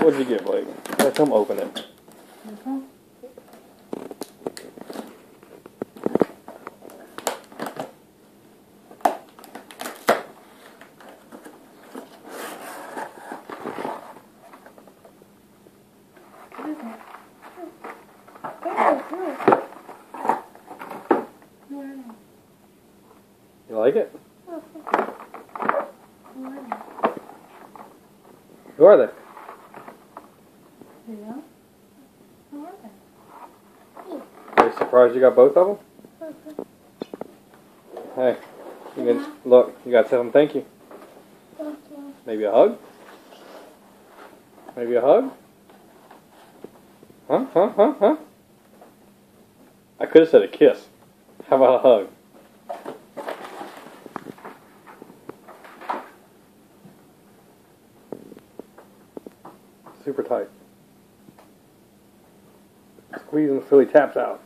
What'd you get, Blake? Let him open it. Mm-hmm. You like it? Who are they? Yeah. Who are they? Are you surprised you got both of them? Hey, you can look. You gotta tell them thank you. Maybe a hug? Maybe a hug? Huh? I could have said a kiss. How about a hug? Super tight. Squeezing the Philly taps out.